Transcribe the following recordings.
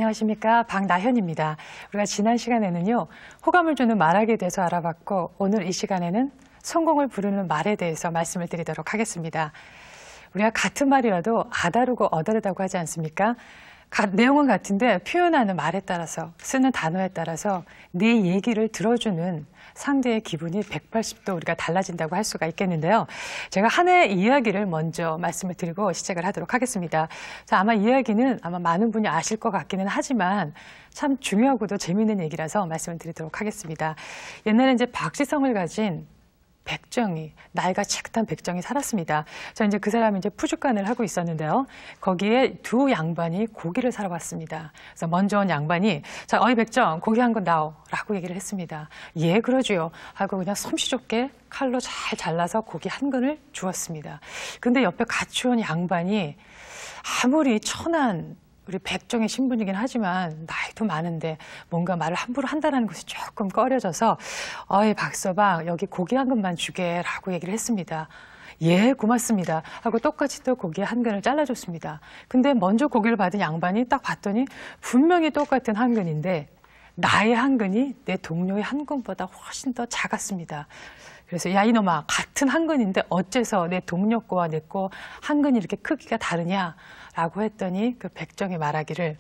안녕하십니까. 박나현입니다. 우리가 지난 시간에는요, 호감을 주는 말하기에 대해서 알아봤고, 오늘 이 시간에는 성공을 부르는 말에 대해서 말씀을 드리도록 하겠습니다. 우리가 같은 말이라도 아다르고 어다르다고 하지 않습니까? 내용은 같은데 표현하는 말에 따라서, 쓰는 단어에 따라서 내 얘기를 들어주는 상대의 기분이 180도 우리가 달라진다고 할 수가 있겠는데요. 제가 한 해의 이야기를 먼저 말씀을 드리고 시작을 하도록 하겠습니다. 자, 아마 이야기는 많은 분이 아실 것 같기는 하지만 참 중요하고도 재미있는 얘기라서 말씀을 드리도록 하겠습니다. 옛날에 이제 박지성을 가진 백정이, 나이가 지긋한 백정이 살았습니다. 자, 이제 그 사람이 이제 푸주간을 하고 있었는데요. 거기에 두 양반이 고기를 사러 왔습니다. 그래서 먼저 온 양반이, 자, 어이 백정, 고기 한 건 나오. 라고 얘기를 했습니다. 예, 그러지요. 하고 그냥 솜씨좋게 칼로 잘 잘라서 고기 한 근을 주었습니다. 근데 옆에 같이 온 양반이 아무리 천한 우리 백정의 신분이긴 하지만 나이도 많은데 뭔가 말을 함부로 한다는 것이 조금 꺼려져서 어이 박서방 여기 고기 한 근만 주게 라고 얘기를 했습니다. 예, 고맙습니다 하고 똑같이 또 고기 한 근을 잘라줬습니다. 근데 먼저 고기를 받은 양반이 딱 봤더니 분명히 똑같은 한 근인데 나의 한 근이 내 동료의 한 근보다 훨씬 더 작았습니다. 그래서 야 이놈아, 같은 한 근인데 어째서 내 동료 거와 내 거 한 근이 이렇게 크기가 다르냐라고 했더니 그 백정이 말하기를,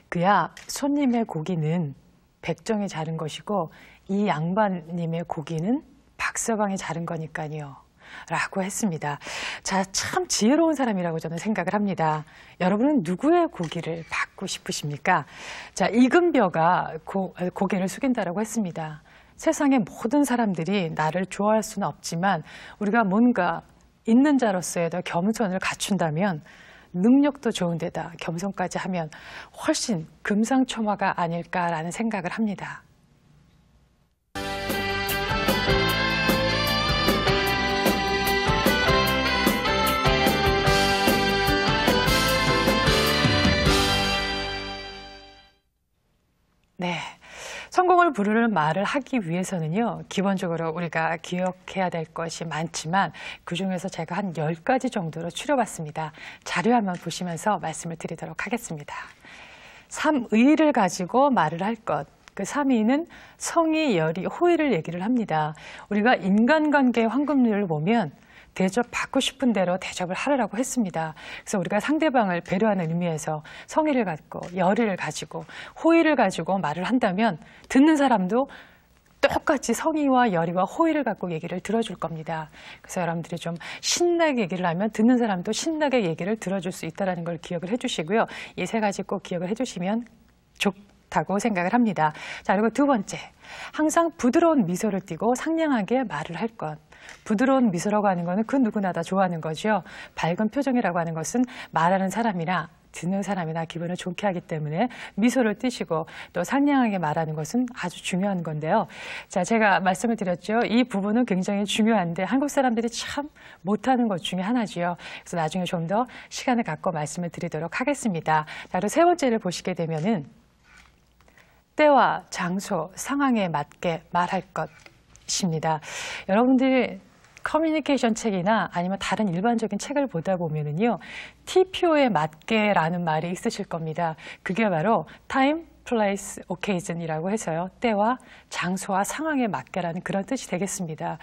그야 손님의 고기는 백정이 자른 것이고 이 양반님의 고기는 박서방이 자른 거니까요 라고 했습니다. 자, 참 지혜로운 사람이라고 저는 생각을 합니다. 여러분은 누구의 고기를 받고 싶으십니까? 자, 이금벼가 고개를 숙인다라고 했습니다. 세상의 모든 사람들이 나를 좋아할 수는 없지만 우리가 뭔가 있는 자로서의 더 겸손을 갖춘다면, 능력도 좋은 데다 겸손까지 하면 훨씬 금상첨화가 아닐까라는 생각을 합니다. 네. 성공을 부르는 말을 하기 위해서는요, 기본적으로 우리가 기억해야 될 것이 많지만 그중에서 제가 한 10가지 정도로 추려봤습니다. 자료 한번 보시면서 말씀을 드리도록 하겠습니다. 3의를 가지고 말을 할 것. 그 3의는 성의, 열의, 호의를 얘기를 합니다. 우리가 인간관계의 황금률을 보면 대접받고 싶은 대로 대접을 하라고 했습니다. 그래서 우리가 상대방을 배려하는 의미에서 성의를 갖고 열의를 가지고 호의를 가지고 말을 한다면 듣는 사람도 똑같이 성의와 열의와 호의를 갖고 얘기를 들어줄 겁니다. 그래서 여러분들이 좀 신나게 얘기를 하면 듣는 사람도 신나게 얘기를 들어줄 수 있다는 걸 기억을 해주시고요. 이 세 가지 꼭 기억을 해주시면 좋다고 생각을 합니다. 자, 그리고 두 번째, 항상 부드러운 미소를 띠고 상냥하게 말을 할 것. 부드러운 미소라고 하는 것은 그 누구나 다 좋아하는 거죠. 밝은 표정이라고 하는 것은 말하는 사람이나 듣는 사람이나 기분을 좋게 하기 때문에 미소를 띠시고 또 상냥하게 말하는 것은 아주 중요한 건데요. 자, 제가 말씀을 드렸죠. 이 부분은 굉장히 중요한데 한국 사람들이 참 못하는 것 중에 하나지요. 그래서 나중에 좀 더 시간을 갖고 말씀을 드리도록 하겠습니다. 자, 그리고 세 번째를 보시게 되면은 때와 장소, 상황에 맞게 말할 것입니다. 여러분들이 커뮤니케이션 책이나 아니면 다른 일반적인 책을 보다 보면은요, TPO에 맞게라는 말이 있으실 겁니다. 그게 바로 Time, Place, Occasion이라고 해서요, 때와 장소와 상황에 맞게라는 그런 뜻이 되겠습니다.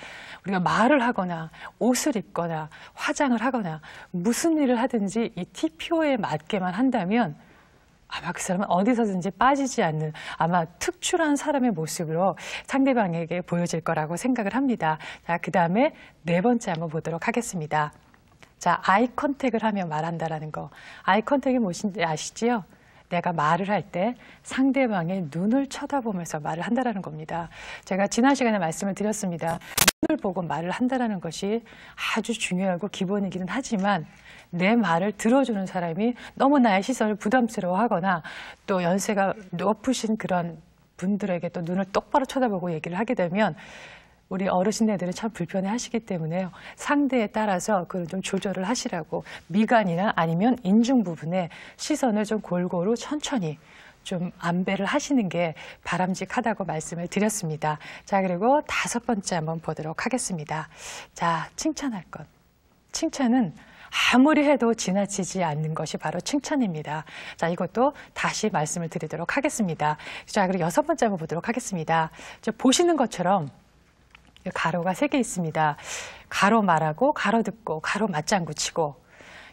우리가 말을 하거나 옷을 입거나 화장을 하거나 무슨 일을 하든지 이 TPO에 맞게만 한다면 아마 그 사람은 어디서든지 빠지지 않는 아마 특출한 사람의 모습으로 상대방에게 보여질 거라고 생각을 합니다. 자, 그 다음에 네 번째 한번 보도록 하겠습니다. 자, 아이 컨택을 하며 말한다라는 거. 아이 컨택이 무엇인지 아시지요? 내가 말을 할 때 상대방의 눈을 쳐다보면서 말을 한다라는 겁니다. 제가 지난 시간에 말씀을 드렸습니다. 눈을 보고 말을 한다라는 것이 아주 중요하고 기본이기는 하지만 내 말을 들어주는 사람이 너무 나의 시선을 부담스러워하거나 또 연세가 높으신 그런 분들에게 또 눈을 똑바로 쳐다보고 얘기를 하게 되면 우리 어르신네들은 참 불편해 하시기 때문에 상대에 따라서 그걸 좀 조절을 하시라고 미간이나 아니면 인중 부분에 시선을 좀 골고루 천천히 좀 안배를 하시는 게 바람직하다고 말씀을 드렸습니다. 자, 그리고 다섯 번째 한번 보도록 하겠습니다. 자, 칭찬할 것. 칭찬은 아무리 해도 지나치지 않는 것이 바로 칭찬입니다. 자, 이것도 다시 말씀을 드리도록 하겠습니다. 자, 그리고 6번째 한번 보도록 하겠습니다. 보시는 것처럼 가로가 3개 있습니다. 가로 말하고, 가로 듣고, 가로 맞장구 치고.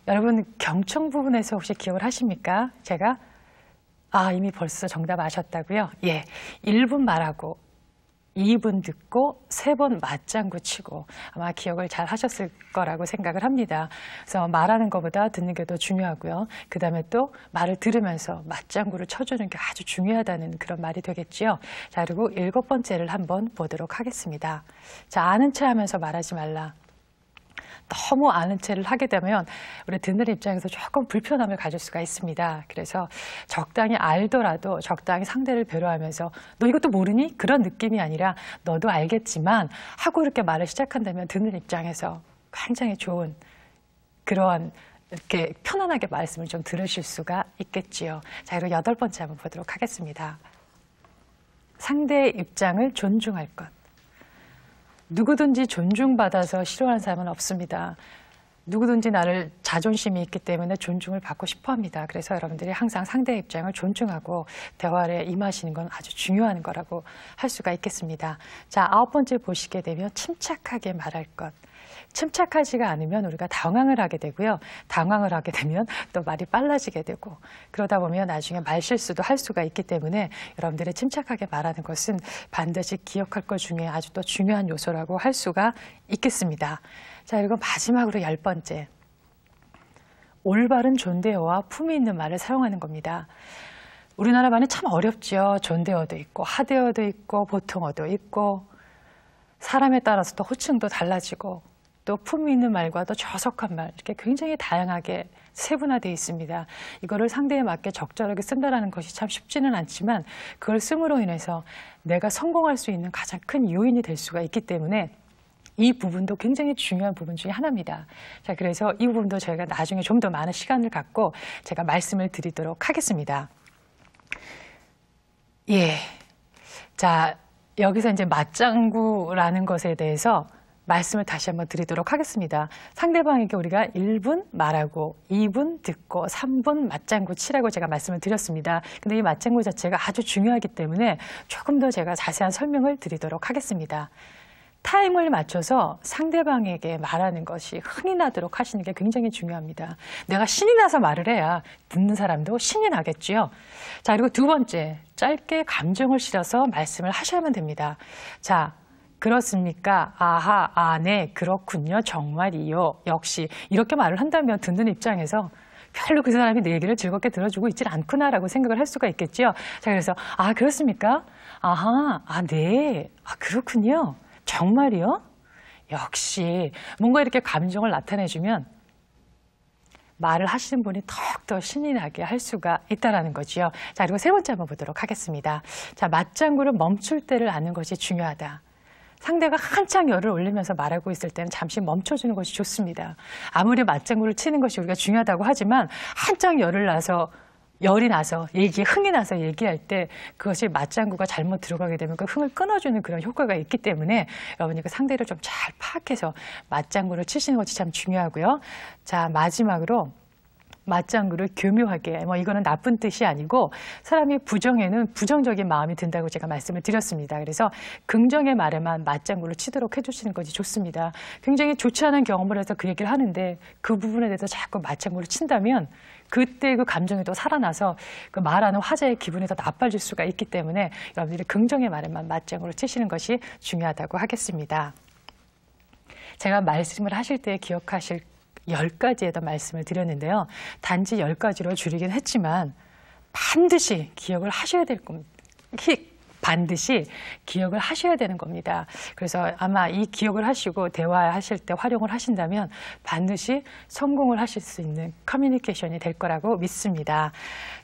여러분 경청 부분에서 혹시 기억을 하십니까? 제가 이미 벌써 정답 아셨다고요? 예, 1분 말하고 2분 듣고 3번 맞장구 치고 아마 기억을 잘 하셨을 거라고 생각을 합니다. 그래서 말하는 것보다 듣는 게 더 중요하고요. 그 다음에 또 말을 들으면서 맞장구를 쳐주는 게 아주 중요하다는 그런 말이 되겠지요. 자, 그리고 7번째를 한번 보도록 하겠습니다. 자, 아는 체 하면서 말하지 말라. 너무 아는 체를 하게 되면 우리 듣는 입장에서 조금 불편함을 가질 수가 있습니다. 그래서 적당히 알더라도 적당히 상대를 배려하면서 너 이것도 모르니? 그런 느낌이 아니라 너도 알겠지만 하고 이렇게 말을 시작한다면 듣는 입장에서 굉장히 좋은 그런 이렇게 편안하게 말씀을 좀 들으실 수가 있겠지요. 자, 그리고 8번째 한번 보도록 하겠습니다. 상대의 입장을 존중할 것. 누구든지 존중받아서 싫어하는 사람은 없습니다. 누구든지 나를 자존심이 있기 때문에 존중을 받고 싶어 합니다. 그래서 여러분들이 항상 상대의 입장을 존중하고 대화에 임하시는 건 아주 중요한 거라고 할 수가 있겠습니다. 자, 9번째 보시게 되면 침착하게 말할 것. 침착하지가 않으면 우리가 당황을 하게 되고요. 당황을 하게 되면 또 말이 빨라지게 되고 그러다 보면 나중에 말 실수도 할 수가 있기 때문에 여러분들이 침착하게 말하는 것은 반드시 기억할 것 중에 아주 또 중요한 요소라고 할 수가 있겠습니다. 자, 그리고 마지막으로 10번째. 올바른 존대어와 품위 있는 말을 사용하는 겁니다. 우리나라 말이 참 어렵죠. 존대어도 있고 하대어도 있고 보통어도 있고 사람에 따라서 또 호칭도 달라지고 또 품위 있는 말과 또 저속한 말 이렇게 굉장히 다양하게 세분화되어 있습니다. 이거를 상대에 맞게 적절하게 쓴다는 것이 참 쉽지는 않지만 그걸 씀으로 인해서 내가 성공할 수 있는 가장 큰 요인이 될 수가 있기 때문에 이 부분도 굉장히 중요한 부분 중에 하나입니다. 자, 그래서 이 부분도 저희가 나중에 좀 더 많은 시간을 갖고 제가 말씀을 드리도록 하겠습니다. 예. 자, 여기서 이제 맞장구라는 것에 대해서 말씀을 다시 한번 드리도록 하겠습니다. 상대방에게 우리가 1분 말하고 2분 듣고 3분 맞장구 치라고 제가 말씀을 드렸습니다. 근데 이 맞장구 자체가 아주 중요하기 때문에 조금 더 제가 자세한 설명을 드리도록 하겠습니다. 타임을 맞춰서 상대방에게 말하는 것이 흥이 나도록 하시는 게 굉장히 중요합니다. 내가 신이 나서 말을 해야 듣는 사람도 신이 나겠지요. 자, 그리고 2번째, 짧게 감정을 실어서 말씀을 하셔야만 됩니다. 자, 그렇습니까? 아하, 아, 네, 그렇군요. 정말이요. 역시 이렇게 말을 한다면 듣는 입장에서 별로 그 사람이 내 얘기를 즐겁게 들어주고 있질 않구나라고 생각을 할 수가 있겠죠. 자, 그래서 아, 그렇습니까? 아하, 아, 네, 아, 그렇군요. 정말이요? 역시 뭔가 이렇게 감정을 나타내주면 말을 하시는 분이 더욱더 신이 나게 할 수가 있다는 거지요. 자, 그리고 3번째 한번 보도록 하겠습니다. 자, 맞장구를 멈출 때를 아는 것이 중요하다. 상대가 한창 열을 올리면서 말하고 있을 때는 잠시 멈춰주는 것이 좋습니다. 아무리 맞장구를 치는 것이 우리가 중요하다고 하지만 한창 열이 나서 흥이 나서 얘기할 때 그것이 맞장구가 잘못 들어가게 되면 그 흥을 끊어주는 그런 효과가 있기 때문에 여러분이 그 상대를 좀 잘 파악해서 맞장구를 치시는 것이 참 중요하고요. 자, 마지막으로 맞장구를 교묘하게, 이거는 나쁜 뜻이 아니고 사람이 부정에는 부정적인 마음이 든다고 제가 말씀을 드렸습니다. 그래서 긍정의 말에만 맞장구를 치도록 해주시는 것이 좋습니다. 굉장히 좋지 않은 경험을 해서 그 얘기를 하는데 그 부분에 대해서 자꾸 맞장구를 친다면 그때 그 감정이 또 살아나서 그 말하는 화자의 기분이 더 나빠질 수가 있기 때문에 여러분들이 긍정의 말에만 맞장구를 치시는 것이 중요하다고 하겠습니다. 제가 말씀을 하실 때 기억하실 10가지에 더 말씀을 드렸는데요. 단지 10가지로 줄이긴 했지만 반드시 기억을 하셔야 될 겁니다. 반드시 기억을 하셔야 되는 겁니다. 그래서 아마 이 기억을 하시고 대화하실 때 활용을 하신다면 반드시 성공을 하실 수 있는 커뮤니케이션이 될 거라고 믿습니다.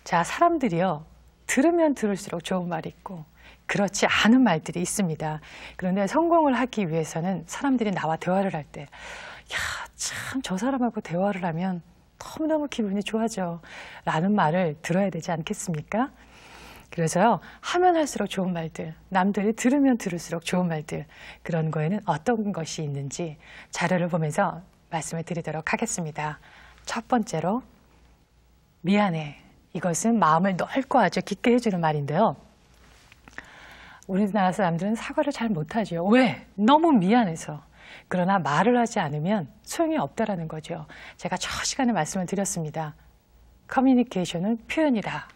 자, 사람들이요. 들으면 들을수록 좋은 말이 있고 그렇지 않은 말들이 있습니다. 그런데 성공을 하기 위해서는 사람들이 나와 대화를 할 때 야, 참 저 사람하고 대화를 하면 너무너무 기분이 좋아져 라는 말을 들어야 되지 않겠습니까? 그래서요, 하면 할수록 좋은 말들, 남들이 들으면 들을수록 좋은 말들, 그런 거에는 어떤 것이 있는지 자료를 보면서 말씀을 드리도록 하겠습니다. 첫 번째로, 미안해. 이것은 마음을 넓고 아주 깊게 해주는 말인데요. 우리나라 사람들은 사과를 잘 못하죠. 왜? 너무 미안해서. 그러나 말을 하지 않으면 소용이 없다라는 거죠. 제가 저 시간에 말씀을 드렸습니다. 커뮤니케이션은 표현이다.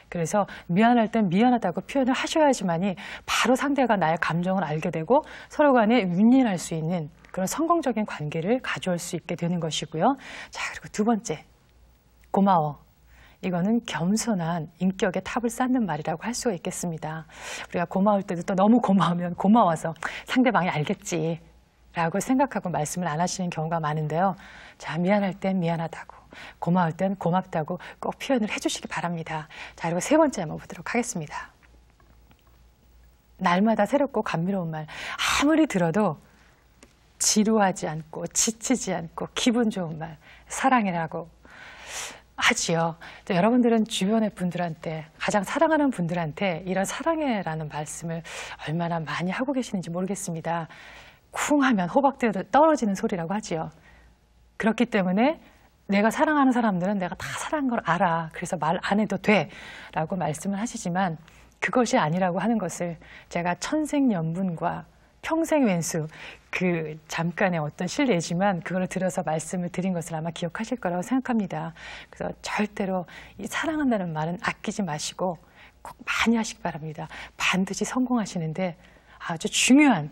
그래서 미안할 땐 미안하다고 표현을 하셔야지만이 바로 상대가 나의 감정을 알게 되고 서로 간에 윈윈할 수 있는 그런 성공적인 관계를 가져올 수 있게 되는 것이고요. 자, 그리고 두 번째, 고마워. 이거는 겸손한 인격의 탑을 쌓는 말이라고 할 수가 있겠습니다. 우리가 고마울 때도 또 너무 고마우면 고마워서 상대방이 알겠지 라고 생각하고 말씀을 안 하시는 경우가 많은데요. 자, 미안할 땐 미안하다고, 고마울 땐 고맙다고 꼭 표현을 해주시기 바랍니다. 자, 그리고 세 번째 한번 보도록 하겠습니다. 날마다 새롭고 감미로운 말, 아무리 들어도 지루하지 않고 지치지 않고 기분 좋은 말, 사랑이라고 하지요. 여러분들은 주변의 분들한테, 가장 사랑하는 분들한테 이런 사랑해라는 말씀을 얼마나 많이 하고 계시는지 모르겠습니다. 쿵 하면 호박되어 떨어지는 소리라고 하지요. 그렇기 때문에 내가 사랑하는 사람들은 내가 다 사랑한 걸 알아. 그래서 말 안 해도 돼 라고 말씀을 하시지만 그것이 아니라고 하는 것을 제가 천생연분과 평생왼수, 그 잠깐의 어떤 실례지만 그걸 들어서 말씀을 드린 것을 아마 기억하실 거라고 생각합니다. 그래서 절대로 이 사랑한다는 말은 아끼지 마시고 꼭 많이 하시기 바랍니다. 반드시 성공하시는데 아주 중요한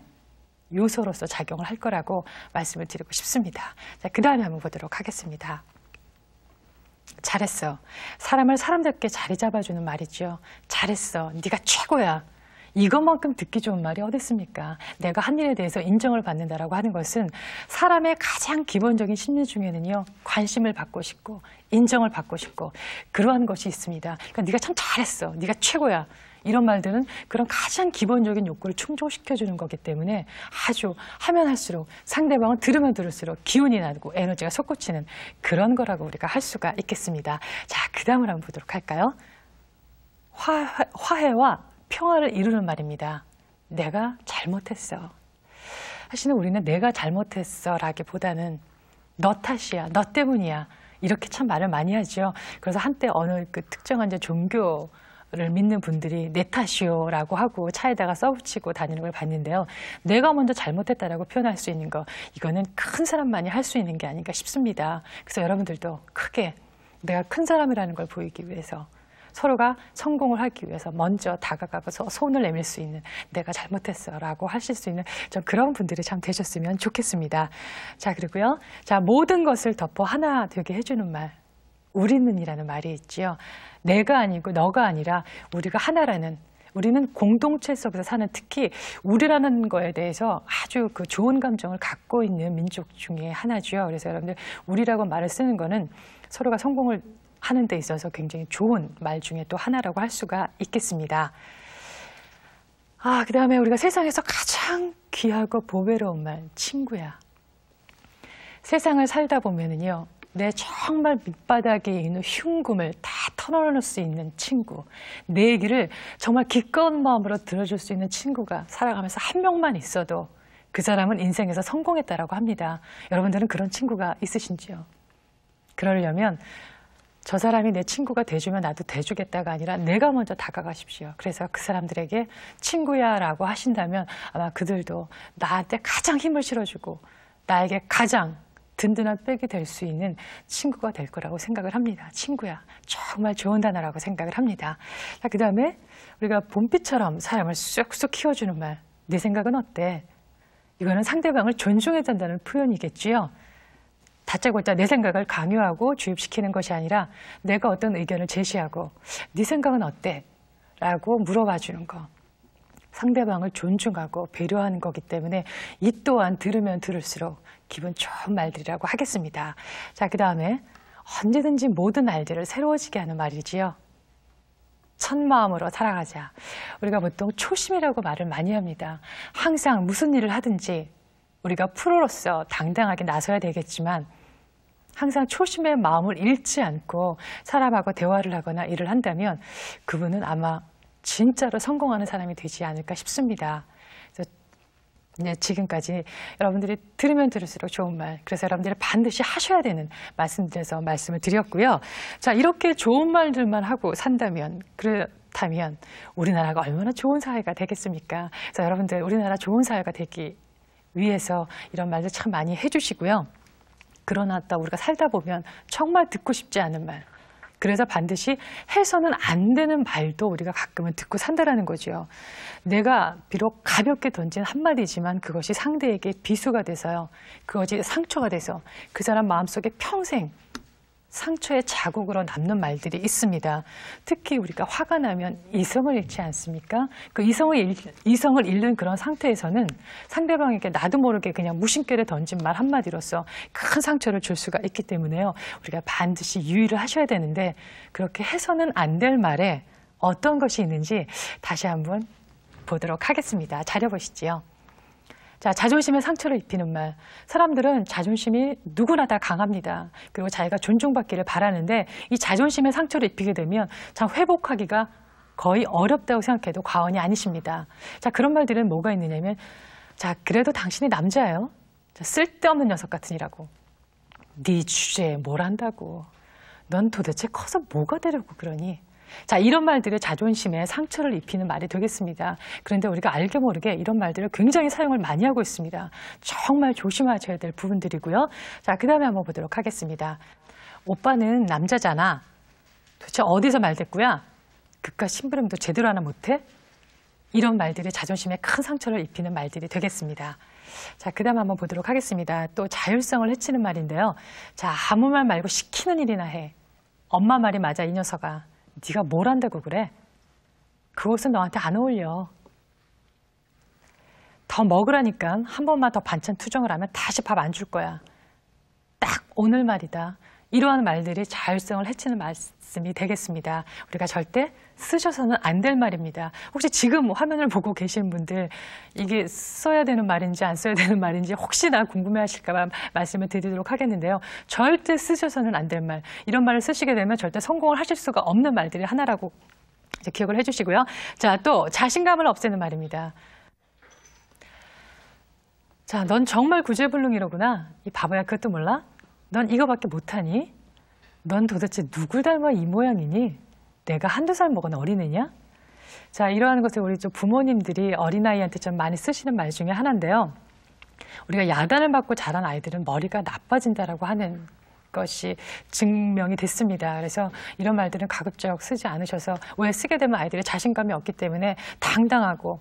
요소로서 작용을 할 거라고 말씀을 드리고 싶습니다. 자, 그 다음에 한번 보도록 하겠습니다. 잘했어. 사람을 사람답게 자리 잡아주는 말이죠. 잘했어. 네가 최고야. 이것만큼 듣기 좋은 말이 어디 있습니까? 내가 한 일에 대해서 인정을 받는다라고 하는 것은 사람의 가장 기본적인 심리 중에는요, 관심을 받고 싶고 인정을 받고 싶고 그러한 것이 있습니다. 그러니까 네가 참 잘했어. 네가 최고야. 이런 말들은 그런 가장 기본적인 욕구를 충족시켜주는 거기 때문에 아주 하면 할수록 상대방은 들으면 들을수록 기운이 나고 에너지가 솟구치는 그런 거라고 우리가 할 수가 있겠습니다. 자, 그 다음을 한번 보도록 할까요? 화해와 평화를 이루는 말입니다. 내가 잘못했어. 사실은 우리는 내가 잘못했어 라기보다는 너 탓이야, 너 때문이야, 이렇게 참 말을 많이 하죠. 그래서 한때 어느 그 특정한 이제 종교를 믿는 분들이 내 탓이요라고 하고 차에다가 써붙이고 다니는 걸 봤는데요. 내가 먼저 잘못했다라고 표현할 수 있는 거, 이거는 큰 사람만이 할 수 있는 게 아닌가 싶습니다. 그래서 여러분들도 크게 내가 큰 사람이라는 걸 보이기 위해서, 서로가 성공을 하기 위해서 먼저 다가가서 손을 내밀 수 있는, 내가 잘못했어 라고 하실 수 있는 좀 그런 분들이 참 되셨으면 좋겠습니다. 자, 그리고요. 자, 모든 것을 덮어 하나 되게 해주는 말, 우리는이라는 말이 있지요. 내가 아니고 너가 아니라 우리가 하나라는, 우리는 공동체 속에서 사는, 특히 우리라는 거에 대해서 아주 그 좋은 감정을 갖고 있는 민족 중에 하나죠. 그래서 여러분들 우리라고 말을 쓰는 거는 서로가 성공을 하는 데 있어서 굉장히 좋은 말 중에 또 하나라고 할 수가 있겠습니다. 아, 그 다음에 우리가 세상에서 가장 귀하고 보배로운 말, 친구야. 세상을 살다 보면은요, 내 정말 밑바닥에 있는 흉금을 다 털어놓을 수 있는 친구, 내 얘기를 정말 기꺼운 마음으로 들어줄 수 있는 친구가 살아가면서 한 명만 있어도 그 사람은 인생에서 성공했다라고 합니다. 여러분들은 그런 친구가 있으신지요? 그러려면 저 사람이 내 친구가 돼주면 나도 돼주겠다가 아니라 내가 먼저 다가가십시오. 그래서 그 사람들에게 친구야 라고 하신다면 아마 그들도 나한테 가장 힘을 실어주고 나에게 가장 든든한 백이 될 수 있는 친구가 될 거라고 생각을 합니다. 친구야, 정말 좋은 단어라고 생각을 합니다. 자, 그 다음에 우리가 봄비처럼 사람을 쑥쑥 키워주는 말, 내 생각은 어때? 이거는 상대방을 존중해야 된다는 표현이겠지요. 다짜고짜 내 생각을 강요하고 주입시키는 것이 아니라 내가 어떤 의견을 제시하고 네 생각은 어때? 라고 물어봐 주는 거. 상대방을 존중하고 배려하는 거기 때문에 이 또한 들으면 들을수록 기분 좋은 말들이라고 하겠습니다. 자, 그 다음에 언제든지 모든 날들을 새로워지게 하는 말이지요. 첫 마음으로 살아가자. 우리가 보통 초심이라고 말을 많이 합니다. 항상 무슨 일을 하든지 우리가 프로로서 당당하게 나서야 되겠지만 항상 초심의 마음을 잃지 않고 사람하고 대화를 하거나 일을 한다면 그분은 아마 진짜로 성공하는 사람이 되지 않을까 싶습니다. 그래서 네, 지금까지 여러분들이 들으면 들을수록 좋은 말, 그래서 여러분들이 반드시 하셔야 되는 말씀드려서 말씀을 드렸고요. 자, 이렇게 좋은 말들만 하고 산다면, 그렇다면 우리나라가 얼마나 좋은 사회가 되겠습니까? 그래서 여러분들 우리나라 좋은 사회가 되기 위해서 이런 말들 참 많이 해주시고요. 그러나 또 우리가 살다 보면 정말 듣고 싶지 않은 말, 그래서 반드시 해서는 안 되는 말도 우리가 가끔은 듣고 산다라는 거죠. 내가 비록 가볍게 던진 한마디지만 그것이 상대에게 비수가 돼서요. 그것이 상처가 돼서 그 사람 마음속에 평생 상처의 자국으로 남는 말들이 있습니다. 특히 우리가 화가 나면 이성을 잃지 않습니까? 그 이성을 잃는 그런 상태에서는 상대방에게 나도 모르게 그냥 무심결에 던진 말 한마디로서 큰 상처를 줄 수가 있기 때문에요. 우리가 반드시 유의를 하셔야 되는데 그렇게 해서는 안 될 말에 어떤 것이 있는지 다시 한번 보도록 하겠습니다. 자료 보시지요. 자, 자존심에 상처를 입히는 말. 사람들은 자존심이 누구나 다 강합니다. 그리고 자기가 존중받기를 바라는데 이 자존심에 상처를 입히게 되면 참 회복하기가 거의 어렵다고 생각해도 과언이 아니십니다. 자, 그런 말들은 뭐가 있느냐면, 자, 그래도 당신이 남자예요. 자, 쓸데없는 녀석 같으니라고. 네 주제에 뭘 한다고. 넌 도대체 커서 뭐가 되려고 그러니? 자, 이런 말들이 자존심에 상처를 입히는 말이 되겠습니다. 그런데 우리가 알게 모르게 이런 말들을 굉장히 사용을 많이 하고 있습니다. 정말 조심하셔야 될 부분들이고요. 자, 그 다음에 한번 보도록 하겠습니다. 오빠는 남자잖아. 도대체 어디서 말댔구야? 그깟 심부름도 제대로 하나 못해? 이런 말들이 자존심에 큰 상처를 입히는 말들이 되겠습니다. 자, 그 다음 한번 보도록 하겠습니다. 또 자율성을 해치는 말인데요. 자, 아무 말 말고 시키는 일이나 해. 엄마 말이 맞아, 이 녀석아. 네가 뭘 한다고 그래? 그것은 너한테 안 어울려. 더 먹으라니까 한 번만 더 반찬 투정을 하면 다시 밥 안 줄 거야. 딱 오늘 말이다. 이러한 말들이 자율성을 해치는 말씀이 되겠습니다. 우리가 절대 쓰셔서는 안 될 말입니다. 혹시 지금 화면을 보고 계신 분들 이게 써야 되는 말인지 안 써야 되는 말인지 혹시나 궁금해하실까 봐 말씀을 드리도록 하겠는데요. 절대 쓰셔서는 안 될 말, 이런 말을 쓰시게 되면 절대 성공을 하실 수가 없는 말들이 하나라고 이제 기억을 해주시고요. 자, 또 자신감을 없애는 말입니다. 자, 넌 정말 구제불능이로구나. 이 바보야, 그것도 몰라? 넌 이거밖에 못하니? 넌 도대체 누굴 닮아 이 모양이니? 내가 한두 살 먹은 어린애냐? 자, 이러한 것을 우리 좀 부모님들이 어린아이한테 좀 많이 쓰시는 말 중에 하나인데요. 우리가 야단을 맞고 자란 아이들은 머리가 나빠진다라고 하는 것이 증명이 됐습니다. 그래서 이런 말들은 가급적 쓰지 않으셔서, 왜 쓰게 되면 아이들이 자신감이 없기 때문에 당당하고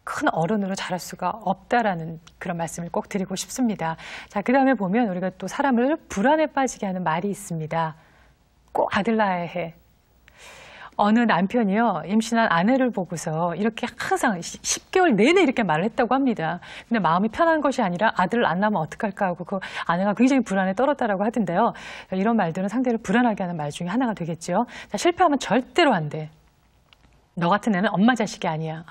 큰 어른으로 자랄 수가 없다라는 그런 말씀을 꼭 드리고 싶습니다. 자, 그 다음에 보면 우리가 또 사람을 불안에 빠지게 하는 말이 있습니다. 꼭 아들 낳아야 해. 어느 남편이요, 임신한 아내를 보고서 이렇게 항상 10개월 내내 이렇게 말을 했다고 합니다. 근데 마음이 편한 것이 아니라 아들을 안 낳으면 어떡할까 하고 그 아내가 굉장히 불안에 떨었다라고 하던데요. 이런 말들은 상대를 불안하게 하는 말 중에 하나가 되겠죠. 자, 실패하면 절대로 안 돼. 너 같은 애는 엄마 자식이 아니야.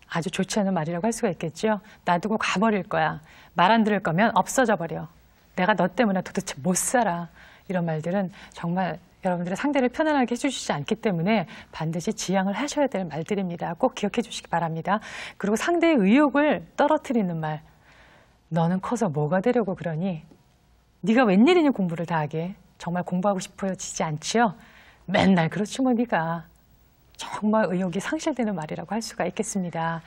아주 좋지 않은 말이라고 할 수가 있겠죠. 놔두고 가버릴 거야. 말 안 들을 거면 없어져 버려. 내가 너 때문에 도대체 못 살아. 이런 말들은 정말 여러분들의 상대를 편안하게 해주시지 않기 때문에 반드시 지양을 하셔야 될 말들입니다. 꼭 기억해 주시기 바랍니다. 그리고 상대의 의욕을 떨어뜨리는 말. 너는 커서 뭐가 되려고 그러니? 네가 웬일이니 공부를 다 하게. 정말 공부하고 싶어지지 않지요? 맨날 그렇지 뭐 네가. 정말 의욕이 상실되는 말이라고 할 수가 있겠습니다.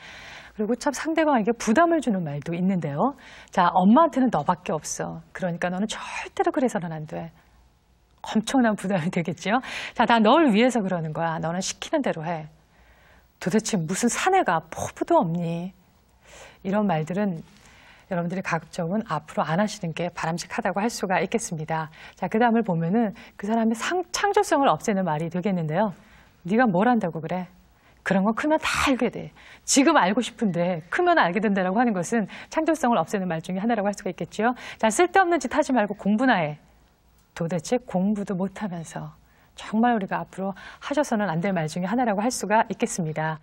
그리고 참 상대방에게 부담을 주는 말도 있는데요. 자, 엄마한테는 너밖에 없어. 그러니까 너는 절대로 그래서는 안 돼. 엄청난 부담이 되겠죠. 자, 다 널 위해서 그러는 거야. 너는 시키는 대로 해. 도대체 무슨 사내가 포부도 없니? 이런 말들은 여러분들이 가급적은 앞으로 안 하시는 게 바람직하다고 할 수가 있겠습니다. 자, 그 다음을 보면은 그 사람의 창조성을 없애는 말이 되겠는데요. 네가 뭘 한다고 그래? 그런 거 크면 다 알게 돼. 지금 알고 싶은데 크면 알게 된다라고 하는 것은 창조성을 없애는 말 중에 하나라고 할 수가 있겠죠. 자, 쓸데없는 짓 하지 말고 공부나 해. 도대체 공부도 못하면서. 정말 우리가 앞으로 하셔서는 안 될 말 중에 하나라고 할 수가 있겠습니다.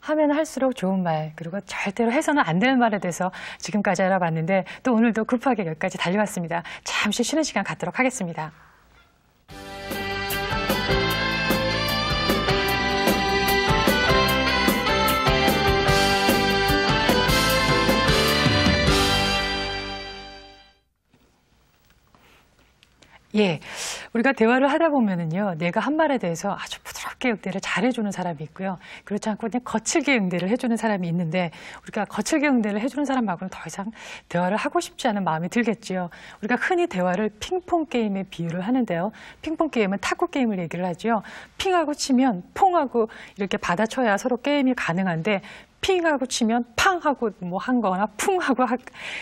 하면 할수록 좋은 말, 그리고 절대로 해서는 안 되는 말에 대해서 지금까지 알아봤는데 또 오늘도 급하게 여기까지 달려왔습니다. 잠시 쉬는 시간 갖도록 하겠습니다. 예, 우리가 대화를 하다 보면은요, 내가 한 말에 대해서 아주 부드럽게 응대를 잘해주는 사람이 있고요. 그렇지 않고 그냥 거칠게 응대를 해주는 사람이 있는데, 우리가 거칠게 응대를 해주는 사람하고는 더 이상 대화를 하고 싶지 않은 마음이 들겠지요. 우리가 흔히 대화를 핑퐁 게임에 비유를 하는데요. 핑퐁 게임은 탁구 게임을 얘기를 하죠. 핑하고 치면 퐁하고 이렇게 받아쳐야 서로 게임이 가능한데, 핑하고 치면 팡하고 뭐 한 거나 쿵하고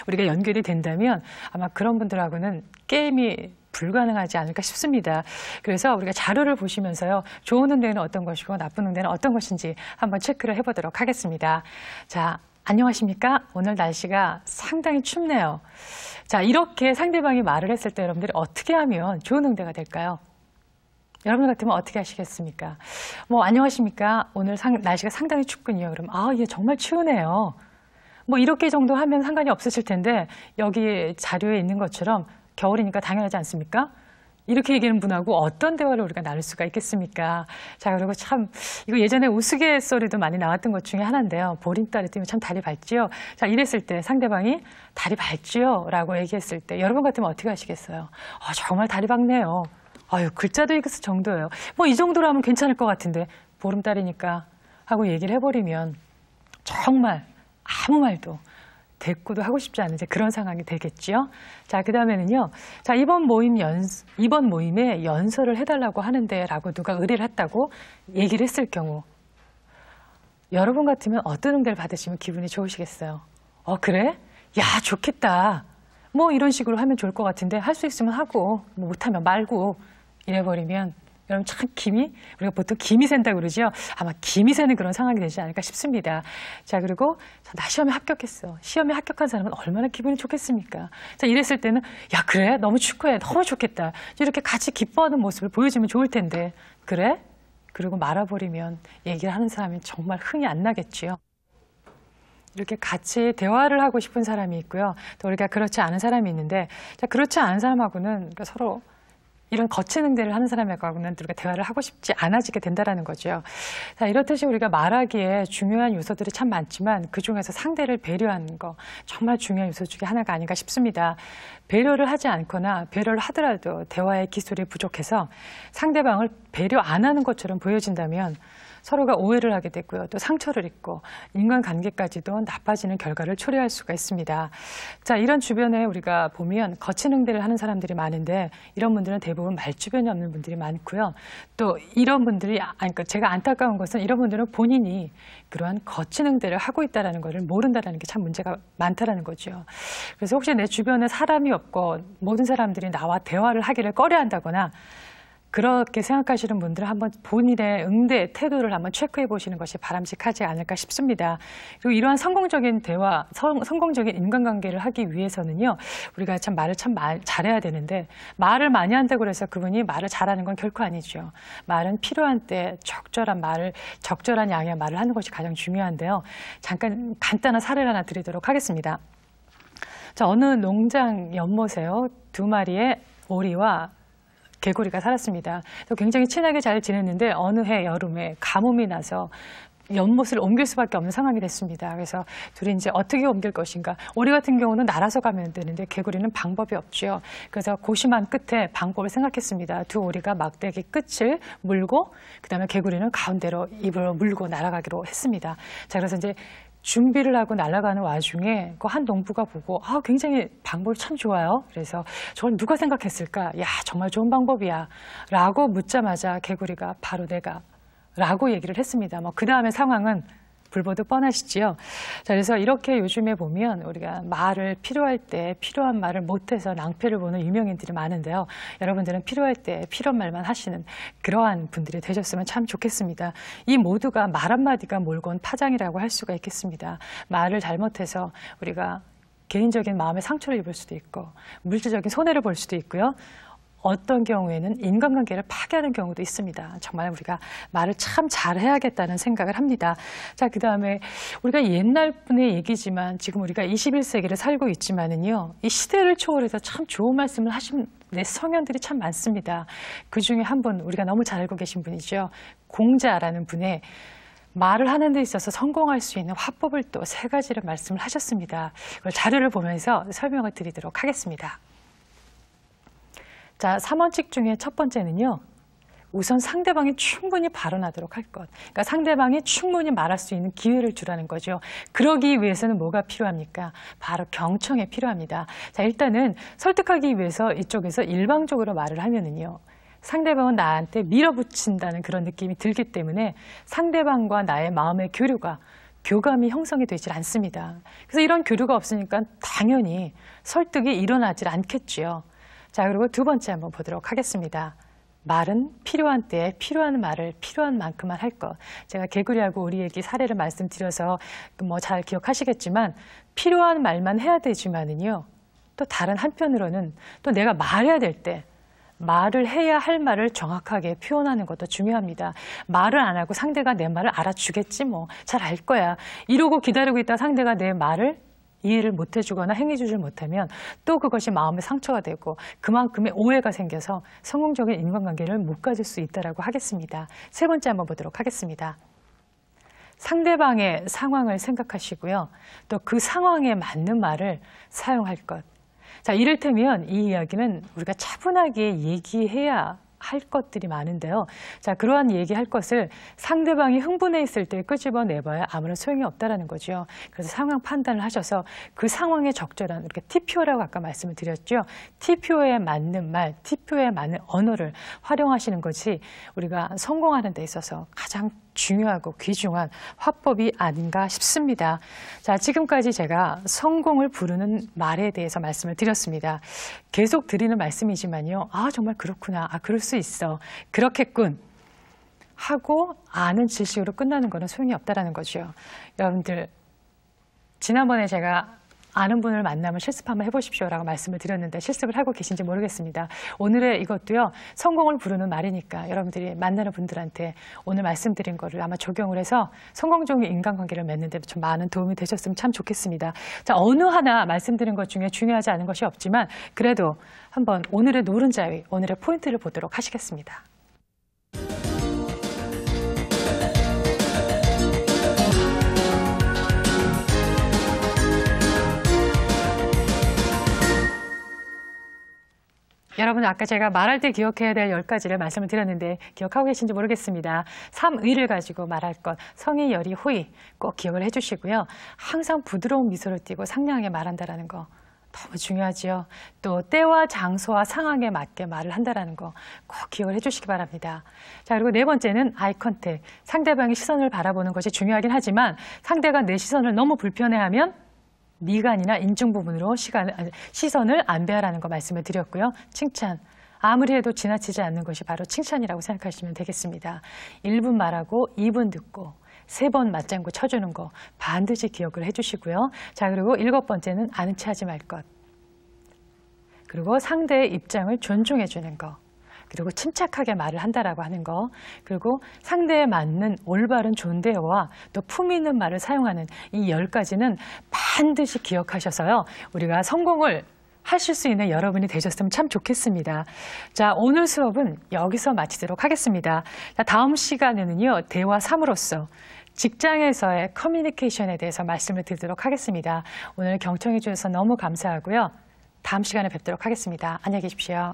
우리가 연결이 된다면 아마 그런 분들하고는 게임이 불가능하지 않을까 싶습니다. 그래서 우리가 자료를 보시면서요, 좋은 응대는 어떤 것이고 나쁜 응대는 어떤 것인지 한번 체크를 해보도록 하겠습니다. 자, 안녕하십니까? 오늘 날씨가 상당히 춥네요. 자, 이렇게 상대방이 말을 했을 때 여러분들이 어떻게 하면 좋은 응대가 될까요? 여러분 같으면 어떻게 하시겠습니까? 뭐, 안녕하십니까? 오늘 날씨가 상당히 춥군요. 그럼, 예, 정말 추우네요. 뭐, 이렇게 정도 하면 상관이 없으실 텐데, 여기 자료에 있는 것처럼 겨울이니까 당연하지 않습니까? 이렇게 얘기하는 분하고 어떤 대화를 우리가 나눌 수가 있겠습니까? 자, 그리고 참, 이거 예전에 우스갯소리도 많이 나왔던 것 중에 하나인데요. 보름달이 뜨면 참 달이 밝지요? 자, 이랬을 때 상대방이 달이 밝지요? 라고 얘기했을 때 여러분 같으면 어떻게 하시겠어요? 정말 달이 밝네요. 아유, 글자도 읽을 정도예요. 뭐 이 정도로 하면 괜찮을 것 같은데 보름달이니까 하고 얘기를 해버리면 정말 아무 말도 대꾸도 하고 싶지 않은 그런 상황이 되겠죠. 자, 그 다음에는요. 자, 이번 모임에 연설을 해달라고 하는데 라고 누가 의뢰를 했다고 얘기를 했을 경우 여러분 같으면 어떤 응대를 받으시면 기분이 좋으시겠어요? 그래? 야, 좋겠다. 뭐 이런 식으로 하면 좋을 것 같은데 할 수 있으면 하고 뭐 못하면 말고 이래버리면 여러분 참 우리가 보통 김이 샌다고 그러죠. 아마 김이 새는 그런 상황이 되지 않을까 싶습니다. 자, 그리고 나 시험에 합격했어. 시험에 합격한 사람은 얼마나 기분이 좋겠습니까? 자, 이랬을 때는 야, 그래? 너무 축하해. 너무 좋겠다. 이렇게 같이 기뻐하는 모습을 보여주면 좋을 텐데 그래? 그리고 말아버리면 얘기를 하는 사람이 정말 흥이 안 나겠지요. 이렇게 같이 대화를 하고 싶은 사람이 있고요. 또 우리가 그렇지 않은 사람이 있는데 자, 그렇지 않은 사람하고는 그러니까 서로 이런 거친 응대를 하는 사람하고는 우리가 대화를 하고 싶지 않아지게 된다는 거죠. 자, 이렇듯이 우리가 말하기에 중요한 요소들이 참 많지만 그중에서 상대를 배려하는 거 정말 중요한 요소 중에 하나가 아닌가 싶습니다. 배려를 하지 않거나 배려를 하더라도 대화의 기술이 부족해서 상대방을 배려 안 하는 것처럼 보여진다면 서로가 오해를 하게 되고요. 또 상처를 입고 인간관계까지도 나빠지는 결과를 초래할 수가 있습니다. 자, 이런 주변에 우리가 보면 거친 응대를 하는 사람들이 많은데 이런 분들은 대부분 말주변이 없는 분들이 많고요. 또 이런 분들이 그러니까 제가 안타까운 것은 이런 분들은 본인이 그러한 거친 응대를 하고 있다는 것을 모른다는 게 참 문제가 많다는 거죠. 그래서 혹시 내 주변에 사람이 없고 모든 사람들이 나와 대화를 하기를 꺼려한다거나 그렇게 생각하시는 분들은 한번 본인의 응대 태도를 한번 체크해 보시는 것이 바람직하지 않을까 싶습니다. 그리고 이러한 성공적인 대화, 성공적인 인간관계를 하기 위해서는요, 우리가 참 말을 잘해야 되는데 말을 많이 한다고 해서 그분이 말을 잘하는 건 결코 아니죠. 말은 필요한 때 적절한 양의 말을 하는 것이 가장 중요한데요. 잠깐 간단한 사례를 하나 드리도록 하겠습니다. 자, 어느 농장 연못에요, 2마리의 오리와 개구리가 살았습니다. 굉장히 친하게 잘 지냈는데 어느 해 여름에 가뭄이 나서 연못을 옮길 수밖에 없는 상황이 됐습니다. 그래서 둘이 이제 어떻게 옮길 것인가. 오리 같은 경우는 날아서 가면 되는데 개구리는 방법이 없죠. 그래서 고심한 끝에 방법을 생각했습니다. 두 오리가 막대기 끝을 물고 그다음에 개구리는 가운데로 입을 물고 날아가기로 했습니다. 자, 그래서 이제 준비를 하고 날아가는 와중에 그 한 농부가 보고 굉장히 방법이 참 좋아요. 그래서 저걸 누가 생각했을까? 야, 정말 좋은 방법이야. 라고 묻자마자 개구리가 바로 내가 라고 얘기를 했습니다. 그 다음에 상황은 불보듯 뻔하시지요. 자, 그래서 이렇게 요즘에 보면 우리가 말을 필요할 때 필요한 말을 못해서 낭패를 보는 유명인들이 많은데요. 여러분들은 필요할 때 필요한 말만 하시는 그러한 분들이 되셨으면 참 좋겠습니다. 이 모두가 말 한마디가 몰고 온 파장이라고 할 수가 있겠습니다. 말을 잘못해서 우리가 개인적인 마음의 상처를 입을 수도 있고 물질적인 손해를 볼 수도 있고요. 어떤 경우에는 인간관계를 파괴하는 경우도 있습니다. 정말 우리가 말을 참 잘해야겠다는 생각을 합니다. 자, 그 다음에 우리가 옛날 분의 얘기지만 지금 우리가 21세기를 살고 있지만은요, 이 시대를 초월해서 참 좋은 말씀을 하신 성현들이 참 많습니다. 그 중에 한 분, 우리가 너무 잘 알고 계신 분이죠. 공자라는 분의 말을 하는 데 있어서 성공할 수 있는 화법을 또 3가지를 말씀을 하셨습니다. 그걸 자료를 보면서 설명을 드리도록 하겠습니다. 자, 3원칙 중에 첫 번째는요. 우선 상대방이 충분히 발언하도록 할 것. 그러니까 상대방이 충분히 말할 수 있는 기회를 주라는 거죠. 그러기 위해서는 뭐가 필요합니까? 바로 경청이 필요합니다. 자, 일단은 설득하기 위해서 이쪽에서 일방적으로 말을 하면은요. 상대방은 나한테 밀어붙인다는 그런 느낌이 들기 때문에 상대방과 나의 마음의 교감이 형성이 되질 않습니다. 그래서 이런 교류가 없으니까 당연히 설득이 일어나질 않겠지요. 자, 그리고 두 번째 한번 보도록 하겠습니다. 말은 필요한 때에 필요한 말을 필요한 만큼만 할 것. 제가 개구리하고 우리 얘기 사례를 말씀드려서 뭐 잘 기억하시겠지만 필요한 말만 해야 되지만은요. 또 다른 한편으로는 또 내가 말해야 될 때 말을 해야 할 말을 정확하게 표현하는 것도 중요합니다. 말을 안 하고 상대가 내 말을 알아주겠지 뭐 잘 알 거야. 이러고 기다리고 있다 상대가 내 말을 이해를 못 해주거나 행해주질 못하면 또 그것이 마음의 상처가 되고 그만큼의 오해가 생겨서 성공적인 인간관계를 못 가질 수 있다고 하겠습니다. 세 번째 한번 보도록 하겠습니다. 상대방의 상황을 생각하시고요. 또 그 상황에 맞는 말을 사용할 것. 자, 이를테면 이 이야기는 우리가 차분하게 얘기해야 할 것들이 많은데요. 자, 그러한 얘기할 것을 상대방이 흥분해 있을 때 끄집어내봐야 아무런 소용이 없다라는 거죠. 그래서 상황 판단을 하셔서 그 상황에 적절한 우리가 TPO라고 아까 말씀을 드렸죠. TPO에 맞는 말, TPO에 맞는 언어를 활용하시는 것이 우리가 성공하는 데 있어서 가장 중요하고 귀중한 화법이 아닌가 싶습니다. 자, 지금까지 제가 성공을 부르는 말에 대해서 말씀을 드렸습니다. 계속 드리는 말씀이지만요. 아, 정말 그렇구나. 아, 그럴 수 있어. 그렇겠군. 하고 아는 지식으로 끝나는 거는 소용이 없다라는 거죠. 여러분들, 지난번에 제가 아는 분을 만나면 실습 한번 해보십시오라고 말씀을 드렸는데 실습을 하고 계신지 모르겠습니다. 오늘의 이것도요. 성공을 부르는 말이니까 여러분들이 만나는 분들한테 오늘 말씀드린 거를 아마 적용을 해서 성공적인 인간관계를 맺는 데 좀 많은 도움이 되셨으면 참 좋겠습니다. 자, 어느 하나 말씀드린 것 중에 중요하지 않은 것이 없지만 그래도 한번 오늘의 노른자위, 오늘의 포인트를 보도록 하시겠습니다. 여러분 아까 제가 말할 때 기억해야 될 10가지를 말씀을 드렸는데 기억하고 계신지 모르겠습니다. 3의를 가지고 말할 것, 성의, 열의, 호의 꼭 기억을 해주시고요. 항상 부드러운 미소를 띠고 상냥하게 말한다는 거 너무 중요하지요. 또 때와 장소와 상황에 맞게 말을 한다는 거 꼭 기억을 해주시기 바랍니다. 자, 그리고 네 번째는 아이 컨택. 상대방의 시선을 바라보는 것이 중요하긴 하지만 상대가 내 시선을 너무 불편해하면 미간이나 인중 부분으로 시선을 안배하라는 거 말씀을 드렸고요. 칭찬. 아무리 해도 지나치지 않는 것이 바로 칭찬이라고 생각하시면 되겠습니다. 1분 말하고 2분 듣고 3번 맞장구 쳐주는 거 반드시 기억을 해주시고요. 자, 그리고 7번째는 아는 체 하지 말 것. 그리고 상대의 입장을 존중해주는 거. 그리고 침착하게 말을 한다라고 하는 거, 그리고 상대에 맞는 올바른 존대어와 또 품 있는 말을 사용하는 이 10가지는 반드시 기억하셔서요. 우리가 성공을 하실 수 있는 여러분이 되셨으면 참 좋겠습니다. 자, 오늘 수업은 여기서 마치도록 하겠습니다. 자, 다음 시간에는요. 대화 3으로서 직장에서의 커뮤니케이션에 대해서 말씀을 드리도록 하겠습니다. 오늘 경청해 주셔서 너무 감사하고요. 다음 시간에 뵙도록 하겠습니다. 안녕히 계십시오.